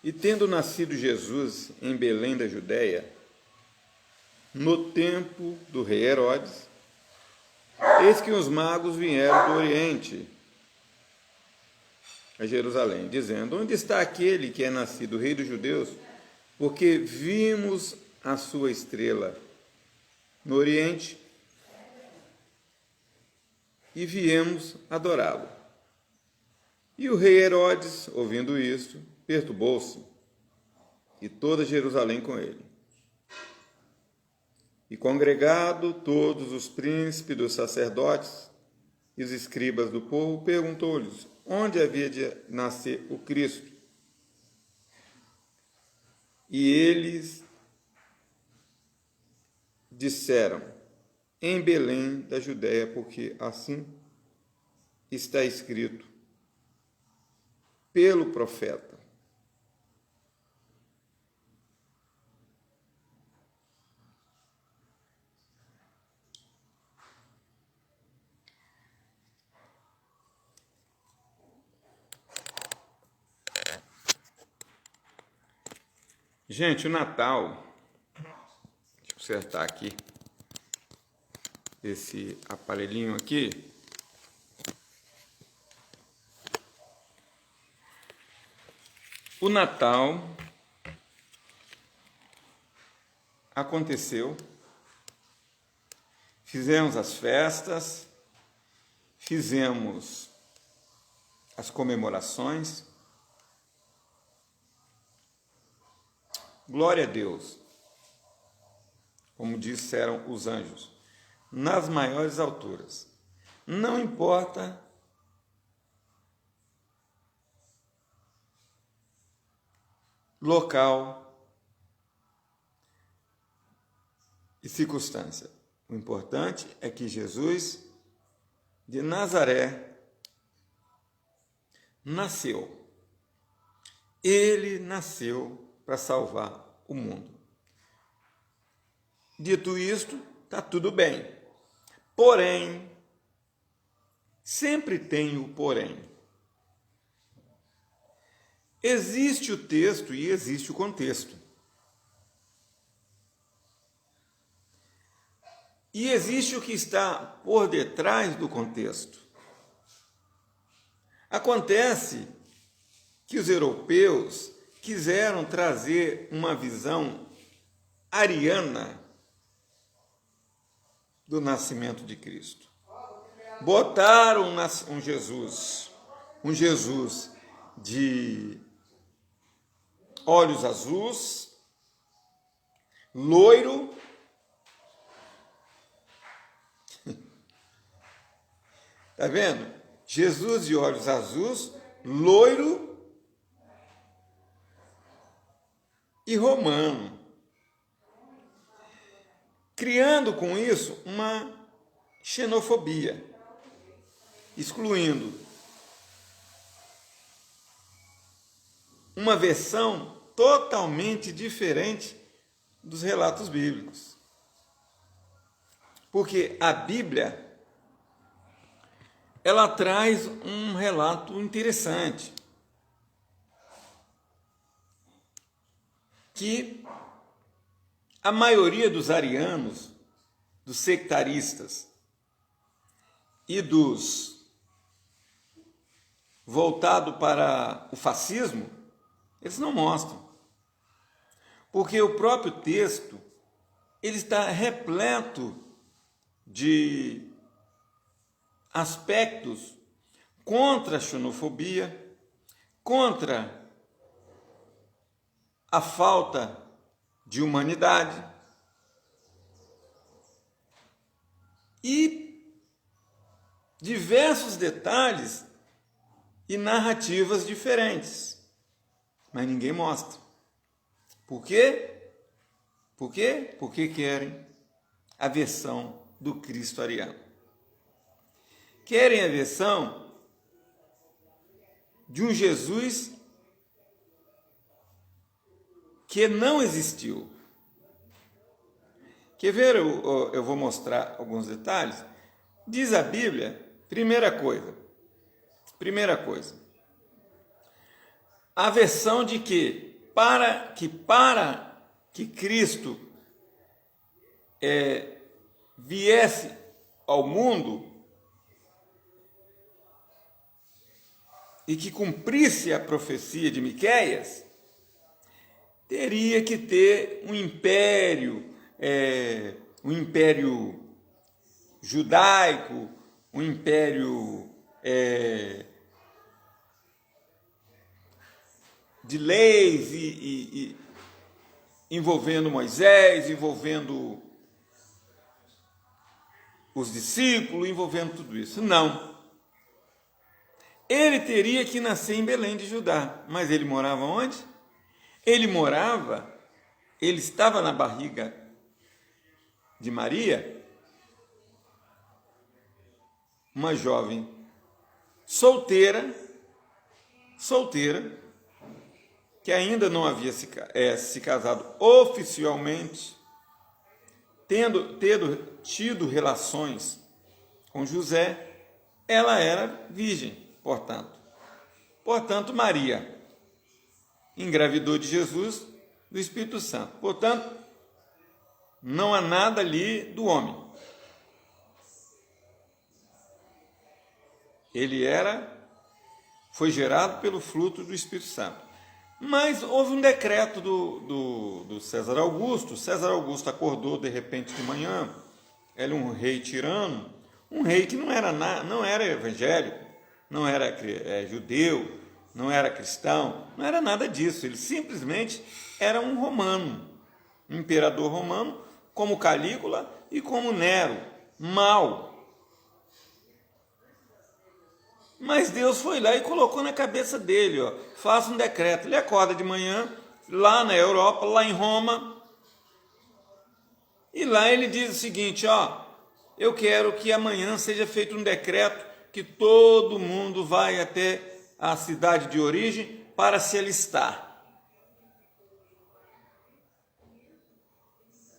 E tendo nascido Jesus em Belém da Judéia, no tempo do rei Herodes, eis que os magos vieram do Oriente a Jerusalém, dizendo: onde está aquele que é nascido rei dos judeus? Porque vimos a sua estrela no Oriente e viemos adorá-lo. E o rei Herodes, ouvindo isto, perturbou-se, e toda Jerusalém com ele. E congregado todos os príncipes dos sacerdotes e os escribas do povo, perguntou-lhes onde havia de nascer o Cristo. E eles disseram: em Belém da Judéia, porque assim está escrito pelo profeta. Gente, o Natal, deixa eu acertar aqui esse aparelhinho aqui. O Natal aconteceu, fizemos as festas, fizemos as comemorações. Glória a Deus, como disseram os anjos, nas maiores alturas. Não importa local e circunstância. O importante é que Jesus de Nazaré nasceu. Ele nasceu para salvar o mundo. Dito isto, está tudo bem. Porém, sempre tem o porém. Existe o texto e existe o contexto. E existe o que está por detrás do contexto. Acontece que os europeus quiseram trazer uma visão ariana do nascimento de Cristo. Botaram um Jesus de olhos azuis, loiro, tá vendo? Jesus de olhos azuis, loiro e romano, criando com isso uma xenofobia, excluindo uma versão totalmente diferente dos relatos bíblicos. Porque a Bíblia, ela traz um relato interessante, que a maioria dos arianos, dos sectaristas e dos voltados para o fascismo, eles não mostram. Porque o próprio texto, ele está repleto de aspectos contra a xenofobia, contra a falta de humanidade e diversos detalhes e narrativas diferentes, mas ninguém mostra. Por quê? Por quê? Porque querem a versão do Cristo ariano. Querem a versão de um Jesus que não existiu. Quer ver? Eu vou mostrar alguns detalhes. Diz a Bíblia, primeira coisa, a versão de que para que Cristo viesse ao mundo e que cumprisse a profecia de Miqueias, teria que ter um império judaico, um império de leis e envolvendo Moisés, envolvendo os discípulos, envolvendo tudo isso. Não. Ele teria que nascer em Belém de Judá. Mas ele morava onde? Ele estava na barriga de Maria, uma jovem solteira, que ainda não havia se casado oficialmente, tendo tido relações com José, ela era virgem, portanto Maria engravidou de Jesus do Espírito Santo. Portanto, não há nada ali do homem. Ele foi gerado pelo fruto do Espírito Santo. Mas houve um decreto do César Augusto. César Augusto acordou de repente de manhã. Ele é um rei tirano, um rei que não era evangélico, não era judeu, não era cristão, não era nada disso. Ele simplesmente era um romano, um imperador romano, como Calígula e como Nero, mau. Mas Deus foi lá e colocou na cabeça dele, faça um decreto. Ele acorda de manhã, lá na Europa, lá em Roma, e lá ele diz o seguinte, eu quero que amanhã seja feito um decreto que todo mundo vai até a cidade de origem para se alistar.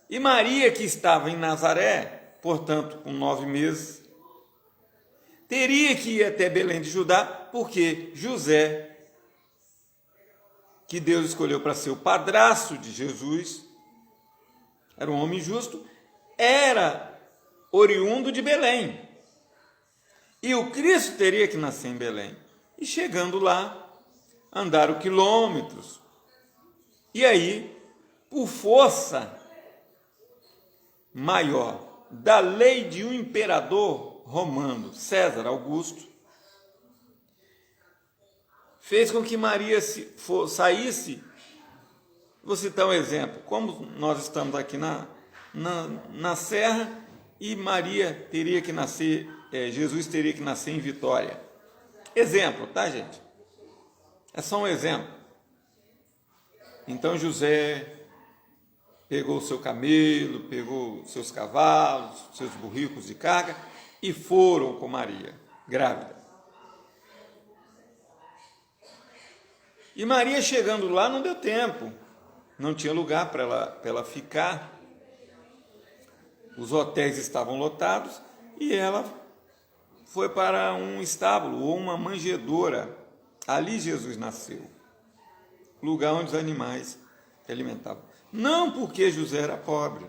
E Maria, que estava em Nazaré, portanto, com 9 meses, teria que ir até Belém de Judá, porque José, que Deus escolheu para ser o padrasto de Jesus, era um homem justo, era oriundo de Belém. E o Cristo teria que nascer em Belém. E chegando lá, andaram quilômetros. E aí, por força maior da lei de um imperador romano, César Augusto, fez com que Maria saísse. Vou citar um exemplo. Como nós estamos aqui na serra e Maria teria que nascer, Jesus teria que nascer em Vitória. Exemplo, tá, gente? É só um exemplo. Então José pegou o seu camelo, pegou seus cavalos, seus burricos de carga e foram com Maria, grávida. E Maria chegando lá não deu tempo, não tinha lugar para ela ficar, os hotéis estavam lotados e ela foi para um estábulo ou uma manjedoura. Ali Jesus nasceu, lugar onde os animais se alimentavam. Não porque José era pobre.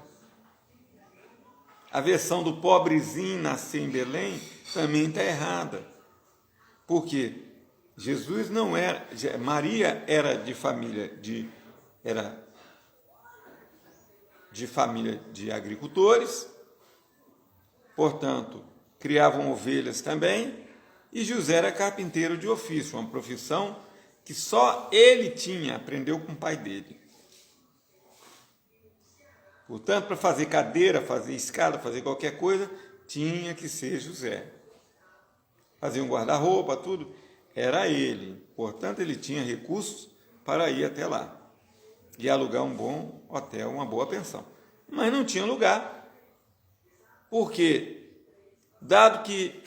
A versão do pobrezinho nascer em Belém também está errada. Porque Jesus não era, Maria era de família de agricultores, portanto, criavam ovelhas também, e José era carpinteiro de ofício, uma profissão que só ele tinha, aprendeu com o pai dele. Portanto, para fazer cadeira, fazer escada, fazer qualquer coisa, tinha que ser José. Fazer um guarda-roupa, tudo, era ele. Portanto, ele tinha recursos para ir até lá e alugar um bom hotel, uma boa pensão. Mas não tinha lugar, porque, dado que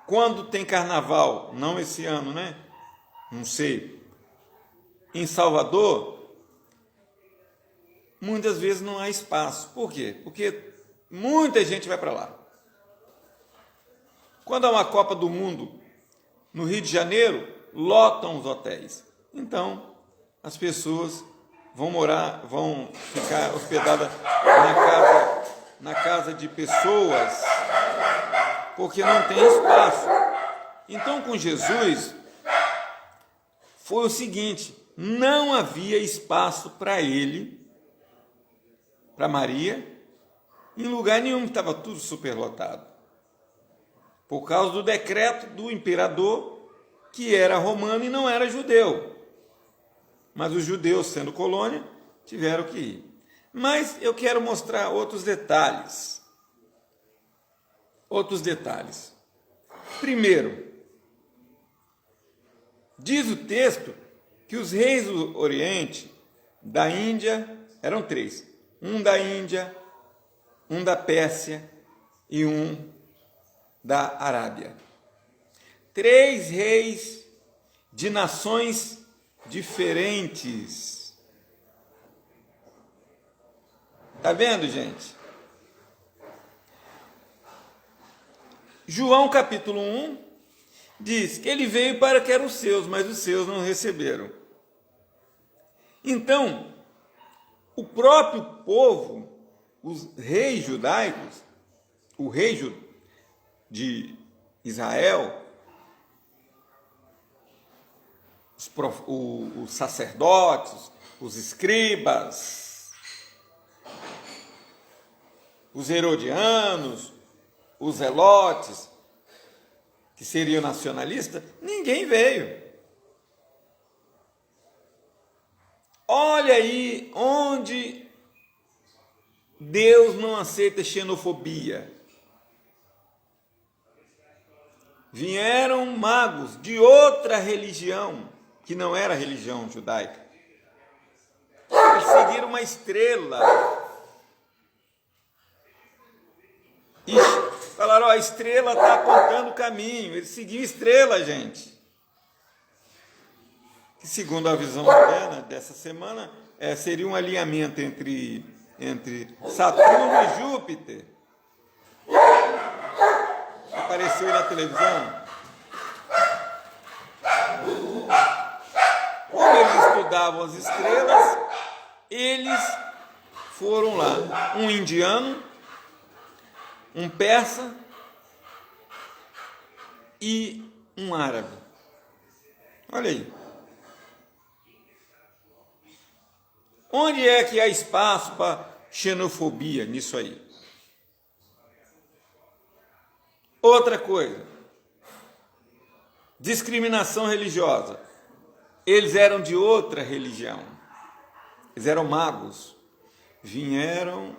quando tem carnaval, não esse ano, né? Não sei, em Salvador, muitas vezes não há espaço. Por quê? Porque muita gente vai para lá. Quando há uma Copa do Mundo no Rio de Janeiro, lotam os hotéis. Então, as pessoas vão ficar hospedadas na casa de pessoas, porque não tem espaço. Então, com Jesus, foi o seguinte: não havia espaço para ele, para Maria, em lugar nenhum, estava tudo superlotado, por causa do decreto do imperador, que era romano e não era judeu. Mas os judeus, sendo colônia, tiveram que ir. Mas eu quero mostrar outros detalhes. Primeiro, diz o texto que os reis do Oriente, da Índia, eram 3. Um da Índia, um da Pérsia e um da Arábia. 3 reis de nações diferentes. Tá vendo, gente? João capítulo 1 diz que ele veio para que eram os seus, mas os seus não receberam. Então, o próprio povo, os reis judaicos, o rei de Israel, os sacerdotes, os escribas, os herodianos, os zelotes, que seriam nacionalistas, ninguém veio. Olha aí onde Deus não aceita xenofobia. Vieram magos de outra religião, que não era a religião judaica. Eles seguiram uma estrela. E falaram: ó, a estrela está apontando o caminho. Eles seguiam a estrela, gente. Que, segundo a visão moderna dessa semana, seria um alinhamento entre Saturno e Júpiter. Apareceu aí na televisão. Como eles estudavam as estrelas, eles foram lá. Um indiano, um persa e um árabe. Olha aí. Onde é que há espaço para xenofobia nisso aí? Outra coisa, discriminação religiosa. Eles eram de outra religião, eles eram magos, vieram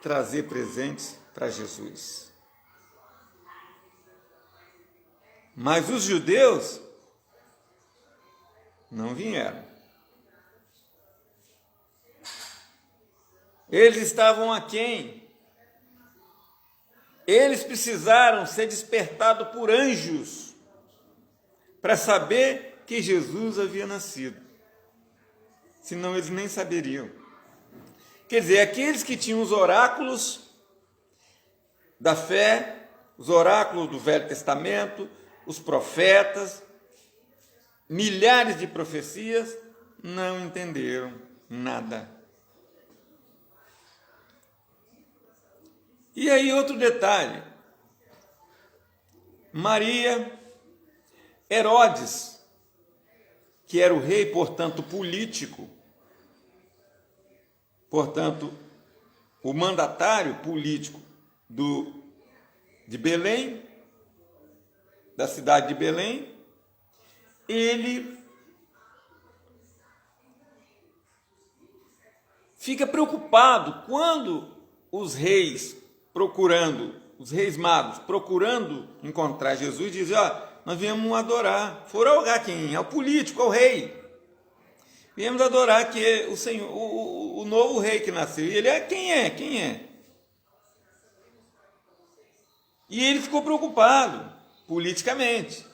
trazer presentes para Jesus. Mas os judeus não vieram. Eles estavam aquém. Eles precisaram ser despertados por anjos para saber que Jesus havia nascido. Senão eles nem saberiam. Quer dizer, aqueles que tinham os oráculos da fé, os oráculos do Velho Testamento, os profetas, milhares de profecias, não entenderam nada. E aí outro detalhe, Maria, Herodes, que era o rei, portanto político, portanto o mandatário político de Belém, da cidade de Belém, ele fica preocupado quando os reis magos procurando encontrar Jesus, dizem: ó, nós viemos adorar. Foram adorar quem? É o político, é o rei. Viemos adorar que é o Senhor, o novo rei que nasceu. E ele quem é? E ele ficou preocupado politicamente.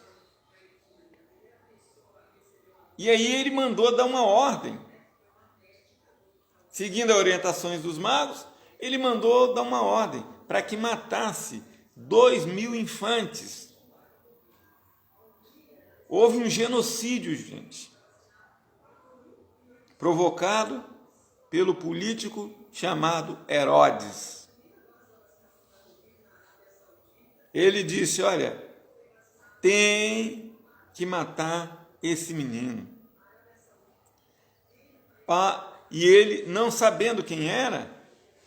E aí ele mandou dar uma ordem. Seguindo as orientações dos magos, ele mandou dar uma ordem para que matasse 2.000 infantes. Houve um genocídio, gente. provocado pelo político chamado Herodes. Ele disse: olha, tem que matar esse menino. E ele, não sabendo quem era,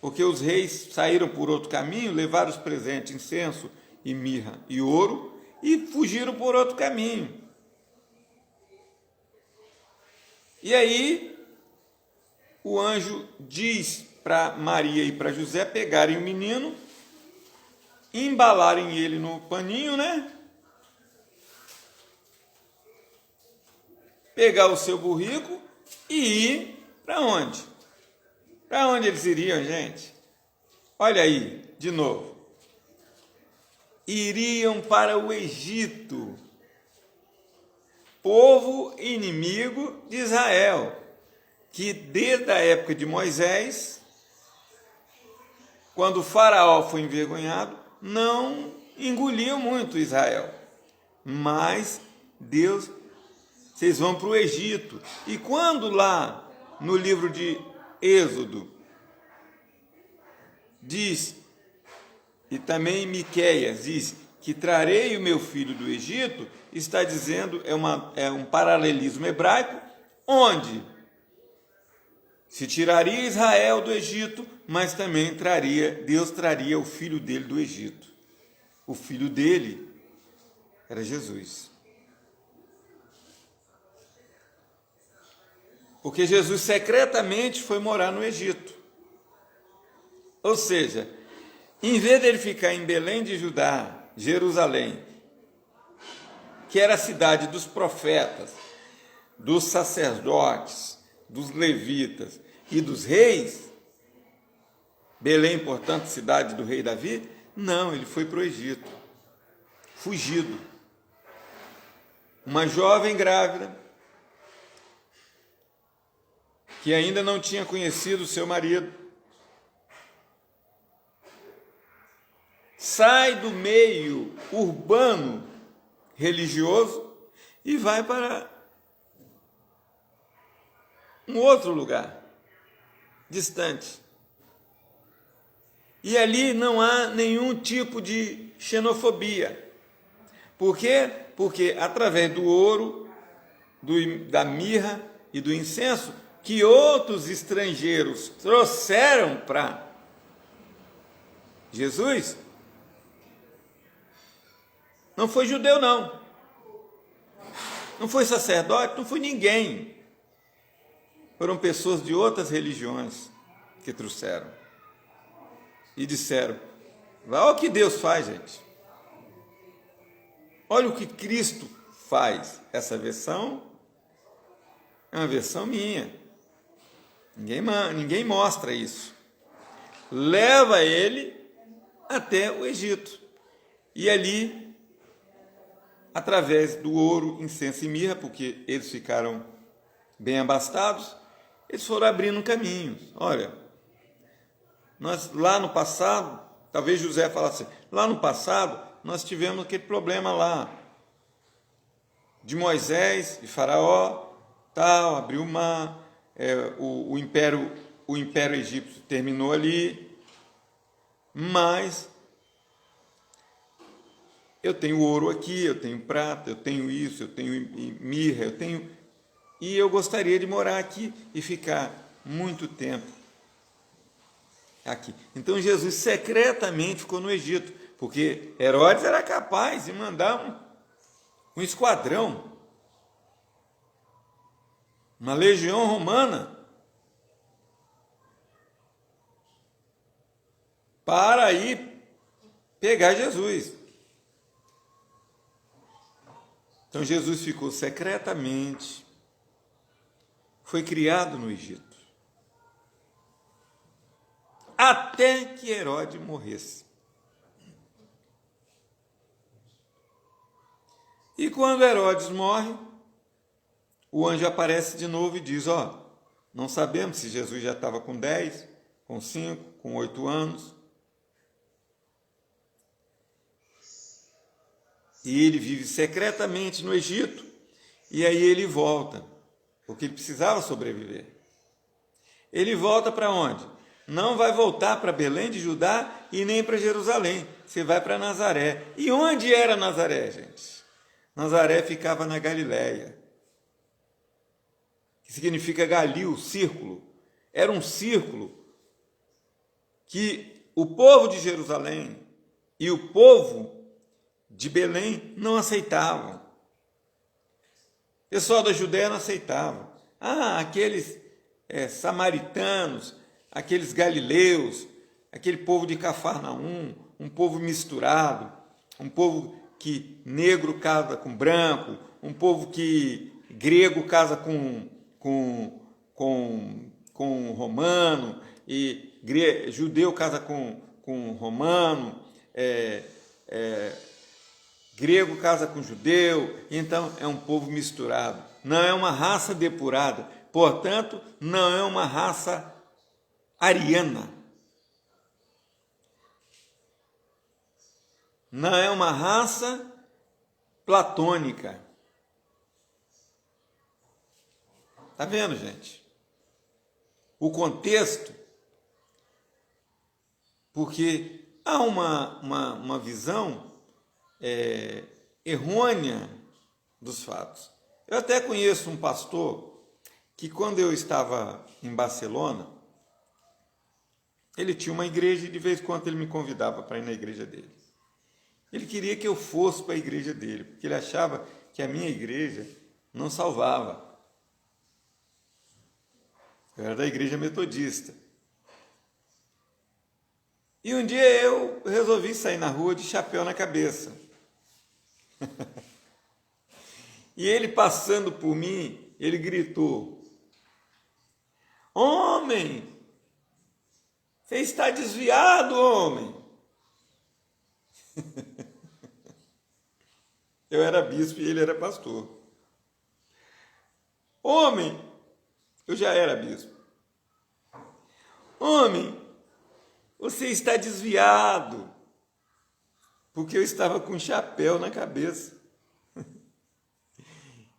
porque os reis saíram por outro caminho, levaram os presentes, incenso e mirra e ouro, e fugiram por outro caminho. E aí, o anjo diz para Maria e para José pegarem o menino, embalarem ele no paninho, né? Pegar o seu burrico e ir para onde? Para onde eles iriam, gente? Olha aí, de novo. Iriam para o Egito, povo inimigo de Israel, que desde a época de Moisés, quando o faraó foi envergonhado, não engoliu muito Israel. Mas Deus, vocês vão para o Egito. E quando lá no livro de Êxodo diz, e também Miqueias diz, que trarei o meu filho do Egito, está dizendo, é um paralelismo hebraico, onde se tiraria Israel do Egito, mas também Deus traria o filho dele do Egito. O filho dele era Jesus. Porque Jesus secretamente foi morar no Egito. Ou seja, em vez dele ficar em Belém de Judá, Jerusalém, que era a cidade dos profetas, dos sacerdotes, dos levitas e dos reis, Belém, portanto, cidade do rei Davi, não, ele foi para o Egito, fugido. Uma jovem grávida, que ainda não tinha conhecido seu marido, sai do meio urbano religioso e vai para um outro lugar, distante. E ali não há nenhum tipo de xenofobia. Por quê? Porque através do ouro, da mirra e do incenso, que outros estrangeiros trouxeram para Jesus, não foi judeu, não. Não foi sacerdote, não foi ninguém. Foram pessoas de outras religiões que trouxeram. E disseram: olha o que Deus faz, gente. Olha o que Cristo faz. Essa versão é uma versão minha. Ninguém mostra isso. Leva ele até o Egito. E ali, através do ouro, incenso e mirra, porque eles ficaram bem abastados, eles foram abrindo caminhos. Olha, nós lá no passado, talvez José falasse, lá no passado nós tivemos aquele problema lá, de Moisés e Faraó, tal, abriu o mar, o império egípcio terminou ali, mas eu tenho ouro aqui, eu tenho prata, eu tenho isso, eu tenho mirra, e eu gostaria de morar aqui e ficar muito tempo aqui. Então Jesus secretamente ficou no Egito, porque Herodes era capaz de mandar um esquadrão, uma legião romana, para ir pegar Jesus. Então Jesus ficou secretamente, foi criado no Egito, até que Herodes morresse. E quando Herodes morre, o anjo aparece de novo e diz: não sabemos se Jesus já estava com 10, com 5, com 8 anos. E ele vive secretamente no Egito, e aí ele volta, porque ele precisava sobreviver. ele volta para onde? Não vai voltar para Belém de Judá e nem para Jerusalém. Você vai para Nazaré. E onde era Nazaré, gente? Nazaré ficava na Galileia, que significa Galil, círculo. Era um círculo que o povo de Jerusalém e o povo de Belém não aceitavam. O pessoal da Judéia não aceitava. Aqueles samaritanos, aqueles galileus, aquele povo de Cafarnaum, um povo misturado, um povo que negro casa com branco, um povo que grego casa com romano, e judeu casa com romano, grego casa com judeu, então é um povo misturado. Não é uma raça depurada, portanto, não é uma raça ariana. Não é uma raça platônica. Está vendo, gente? O contexto, porque há uma visão errônea dos fatos. Eu até conheço um pastor que, quando eu estava em Barcelona, ele tinha uma igreja e de vez em quando ele me convidava para ir na igreja dele. Ele queria que eu fosse para a igreja dele, porque ele achava que a minha igreja não salvava. Eu era da igreja metodista. E um dia eu resolvi sair na rua de chapéu na cabeça. E ele, passando por mim, ele gritou: "Homem, você está desviado, homem!" Eu era bispo e ele era pastor. "Homem," eu já era bispo. "Homem, você está desviado." Porque eu estava com um chapéu na cabeça.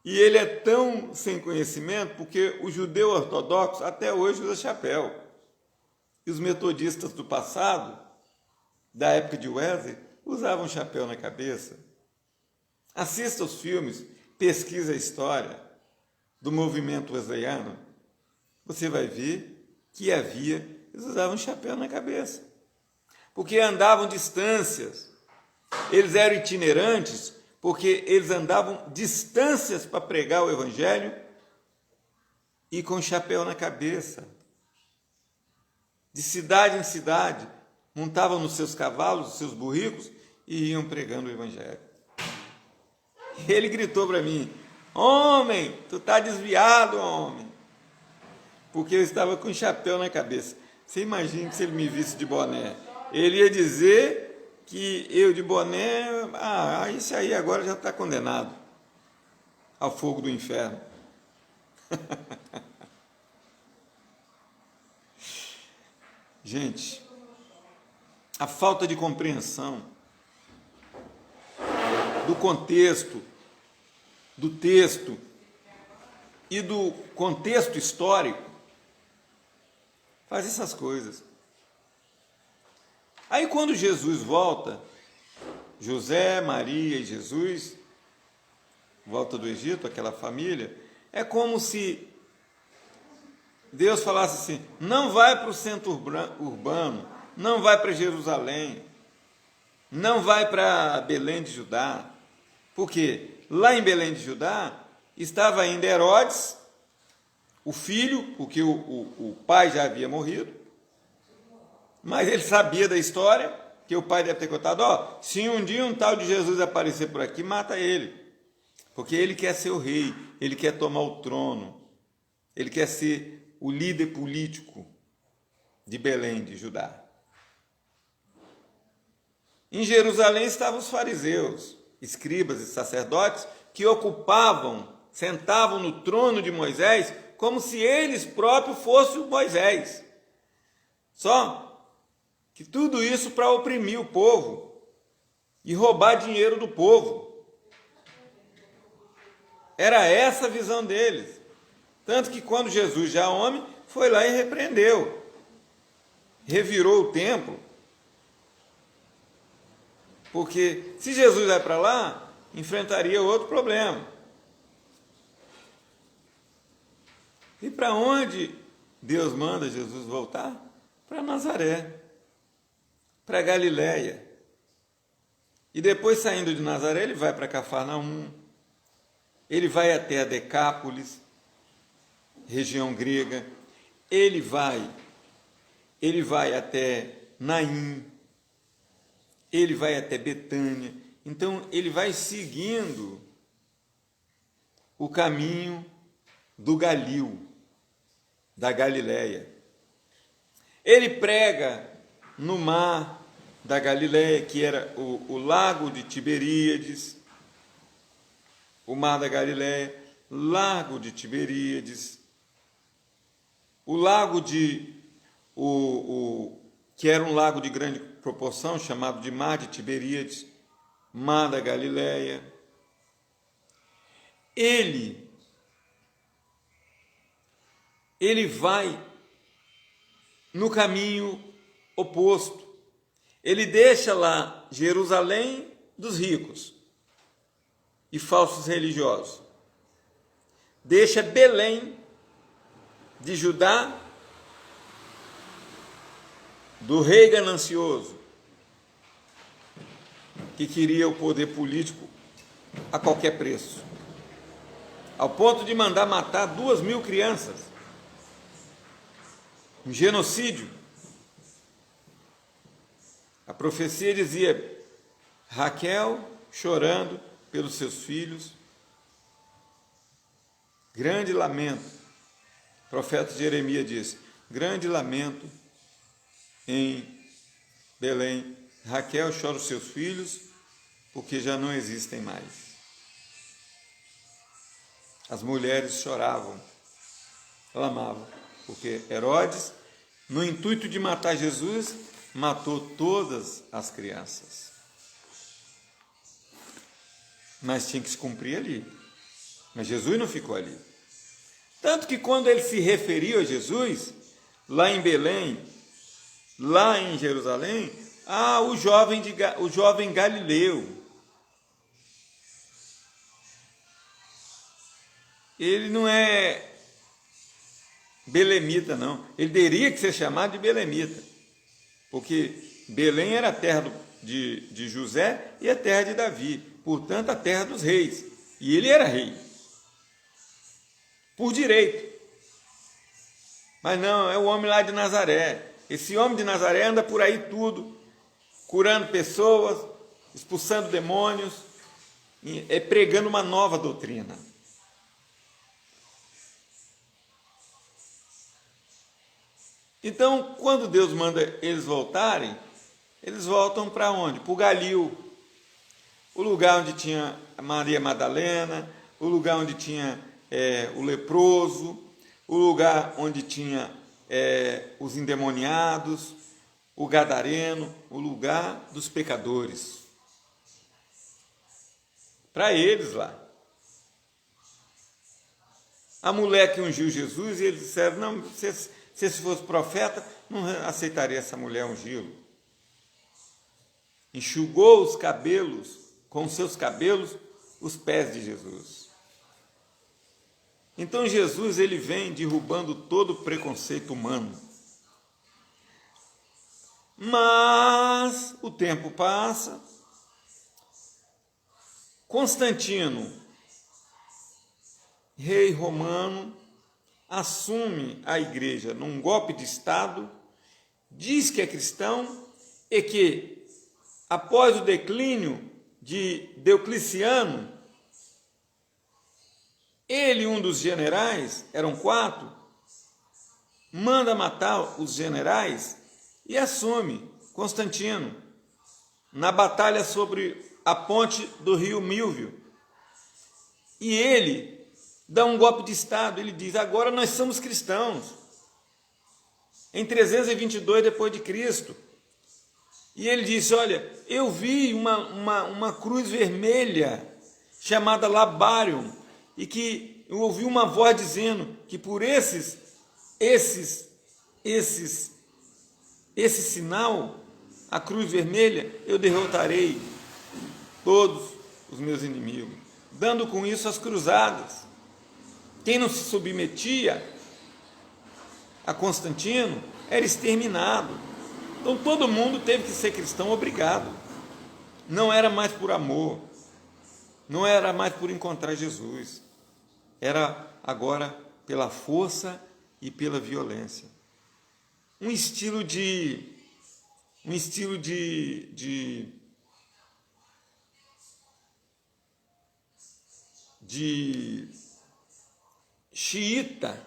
E ele é tão sem conhecimento, porque o judeu ortodoxo até hoje usa chapéu. E os metodistas do passado, da época de Wesley, usavam chapéu na cabeça. Assista os filmes, pesquisa a história do movimento wesleyano. Você vai ver que eles usavam chapéu na cabeça. Porque andavam distâncias. Eles eram itinerantes, porque eles andavam distâncias para pregar o evangelho e com chapéu na cabeça. De cidade em cidade, montavam nos seus cavalos, nos seus burricos e iam pregando o evangelho. Ele gritou para mim: "Homem, tu está desviado, homem." Porque eu estava com chapéu na cabeça. Você imagina que se ele me visse de boné, ele ia dizer que eu de boné, isso aí agora já está condenado ao fogo do inferno. Gente, a falta de compreensão do contexto, do texto e do contexto histórico faz essas coisas. Aí, quando Jesus volta, José, Maria e Jesus, volta do Egito, aquela família, é como se Deus falasse assim: não vai para o centro urbano, não vai para Jerusalém, não vai para Belém de Judá, porque lá em Belém de Judá estava ainda Herodes, o filho, porque o pai já havia morrido, mas ele sabia da história, que o pai deve ter contado: se um dia um tal de Jesus aparecer por aqui, mata ele, porque ele quer ser o rei, ele quer tomar o trono, ele quer ser o líder político de Belém, de Judá. Em Jerusalém estavam os fariseus, escribas e sacerdotes, que sentavam no trono de Moisés, como se eles próprios fossem o Moisés. Só que tudo isso para oprimir o povo e roubar dinheiro do povo. Era essa a visão deles. Tanto que quando Jesus, já homem, foi lá e repreendeu, revirou o templo, porque se Jesus vai para lá, enfrentaria outro problema. E para onde Deus manda Jesus voltar? Para Nazaré, para Galiléia. E depois, saindo de Nazaré, ele vai para Cafarnaum, ele vai até a Decápolis, região grega, ele vai até Naim, ele vai até Betânia. Então, ele vai seguindo o caminho do Galil, da Galiléia. Ele prega no mar da Galiléia, que era o lago de Tiberíades, o mar da Galiléia, lago de Tiberíades, o lago que era um lago de grande proporção, chamado de mar de Tiberíades, mar da Galiléia. Ele vai no caminho oposto. Ele deixa lá Jerusalém dos ricos e falsos religiosos. Deixa Belém de Judá do rei ganancioso, que queria o poder político a qualquer preço, ao ponto de mandar matar 2.000 crianças. Um genocídio. A profecia dizia: Raquel chorando pelos seus filhos, grande lamento. O profeta Jeremias diz: grande lamento em Belém. Raquel chora os seus filhos porque já não existem mais. As mulheres choravam, clamavam, porque Herodes, no intuito de matar Jesus, matou todas as crianças. Mas tinha que se cumprir ali. Mas Jesus não ficou ali. Tanto que quando ele se referiu a Jesus, lá em Belém, lá em Jerusalém, o jovem Galileu. Ele não é belemita, não. Ele teria que ser chamado de belemita, porque Belém era a terra de José e a terra de Davi, portanto a terra dos reis, e ele era rei, por direito. Mas não, é o homem lá de Nazaré. Esse homem de Nazaré anda por aí tudo, curando pessoas, expulsando demônios, pregando uma nova doutrina. Então, quando Deus manda eles voltarem, eles voltam para onde? Para o Galil, o lugar onde tinha Maria Madalena, o lugar onde tinha o leproso, o lugar onde tinha os endemoniados, o gadareno, o lugar dos pecadores. Para eles lá. A mulher que ungiu Jesus, e eles disseram: não, se esse fosse profeta, não aceitaria essa mulher ungí-lo. Enxugou os cabelos, com seus cabelos, os pés de Jesus. Então Jesus, ele vem derrubando todo o preconceito humano. Mas o tempo passa, Constantino, rei romano, assume a igreja num golpe de Estado, diz que é cristão e que, após o declínio de Diocleciano, ele, um dos generais, eram 4, manda matar os generais e assume Constantino na batalha sobre a ponte do rio Mílvio. E ele dá um golpe de Estado, ele diz: agora nós somos cristãos. Em 322 depois de Cristo. E ele disse: olha, eu vi uma cruz vermelha chamada Labarium, e que eu ouvi uma voz dizendo que por esses esse sinal, a cruz vermelha, eu derrotarei todos os meus inimigos, dando com isso as cruzadas. Quem não se submetia a Constantino era exterminado. Então todo mundo teve que ser cristão obrigado. Não era mais por amor, não era mais por encontrar Jesus, era agora pela força e pela violência. Um estilo de xiita,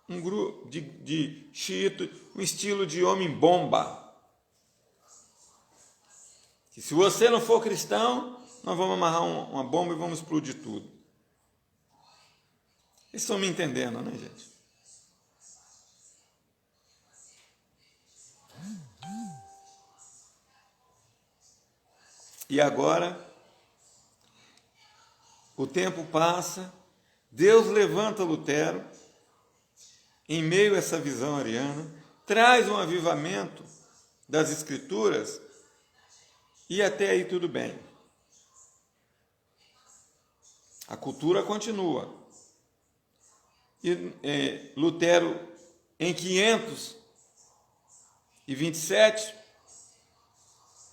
um grupo de xiita, um estilo de homem-bomba. Que se você não for cristão, nós vamos amarrar uma bomba e vamos explodir tudo. Vocês estão me entendendo, né, gente? E agora, o tempo passa, Deus levanta Lutero, em meio a essa visão ariana, traz um avivamento das Escrituras, e até aí tudo bem. A cultura continua. E Lutero, em 527,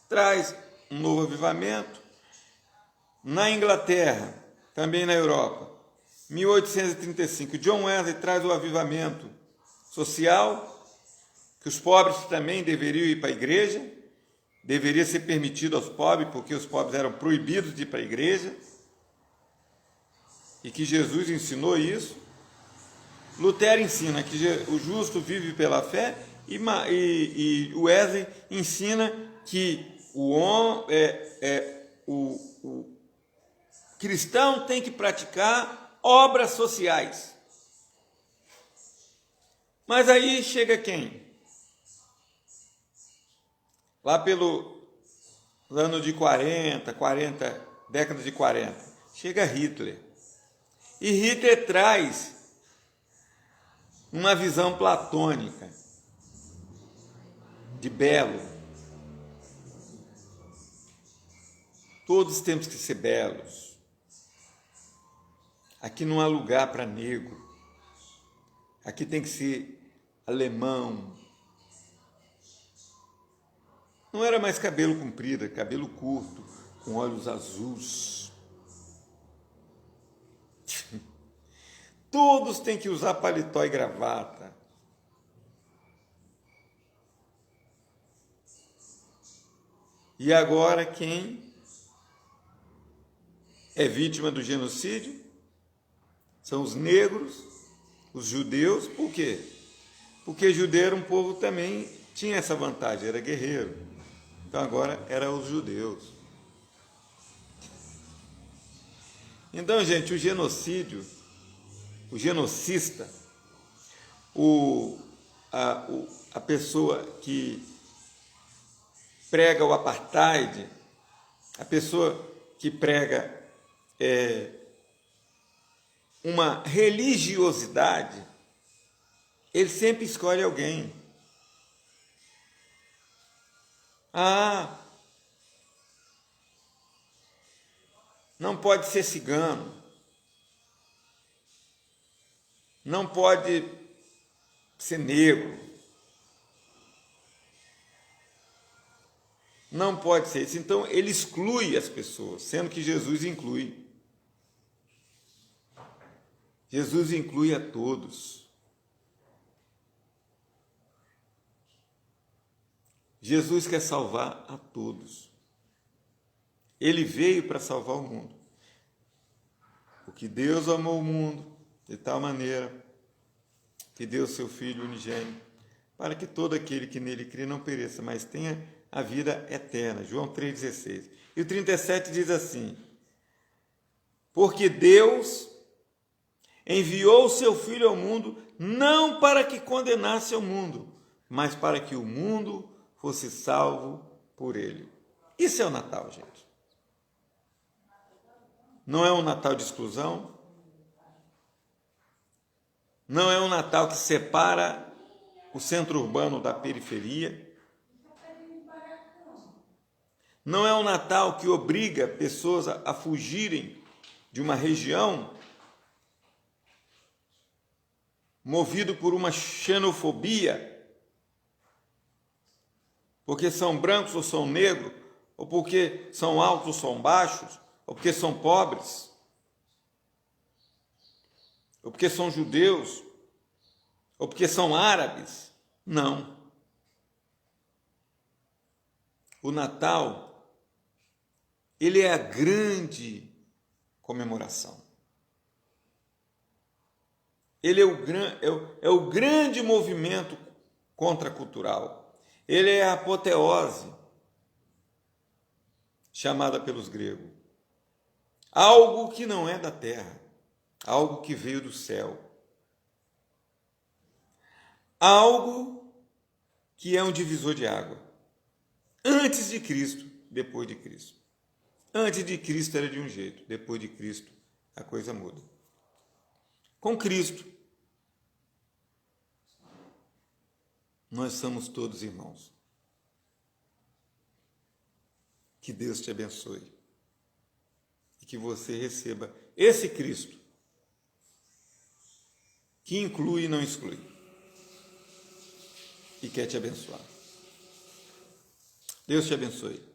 traz um novo avivamento. Na Inglaterra, também na Europa, 1835, John Wesley traz o avivamento social, que os pobres também deveriam ir para a igreja, deveria ser permitido aos pobres, porque os pobres eram proibidos de ir para a igreja, e que Jesus ensinou isso. Lutero ensina que o justo vive pela fé, e Wesley ensina que o cristão tem que praticar obras sociais. Mas aí chega quem? Lá pelo ano de 40, década de 40, chega Hitler. E Hitler traz uma visão platônica de belo. Todos temos que ser belos. Aqui não há lugar para negro. Aqui tem que ser alemão. Não era mais cabelo comprido, era cabelo curto, com olhos azuis. Todos têm que usar paletó e gravata. E agora quem é vítima do genocídio são os negros, os judeus. Por quê? Porque judeu era um povo também, tinha essa vantagem, era guerreiro. Então agora eram os judeus. Então, gente, o genocídio, o genocista, a pessoa que prega o apartheid, a pessoa que prega uma religiosidade, ele sempre escolhe alguém. Não pode ser cigano, não pode ser negro, não pode ser isso. Então ele exclui as pessoas, sendo que Jesus inclui. Jesus inclui a todos. Jesus quer salvar a todos. Ele veio para salvar o mundo. Porque Deus amou o mundo de tal maneira que deu seu Filho unigênito, para que todo aquele que nele crê não pereça, mas tenha a vida eterna. João 3,16. E o 37 diz assim: porque Deus enviou o seu Filho ao mundo, não para que condenasse o mundo, mas para que o mundo fosse salvo por ele. Isso é o Natal, gente. Não é um Natal de exclusão, Não é um Natal que separa o centro urbano da periferia. Não é um Natal que obriga pessoas a fugirem de uma região movido por uma xenofobia, porque são brancos ou são negros, ou porque são altos ou são baixos, ou porque são pobres, ou porque são judeus, ou porque são árabes. Não. O Natal, ele é a grande comemoração. Ele é o grande movimento contracultural. Ele é a apoteose, chamada pelos gregos. Algo que não é da terra, algo que veio do céu. Algo que é um divisor de água. Antes de Cristo, depois de Cristo. Antes de Cristo era de um jeito, depois de Cristo a coisa muda. Com Cristo, nós somos todos irmãos. Que Deus te abençoe e que você receba esse Cristo que inclui e não exclui e quer te abençoar. Deus te abençoe.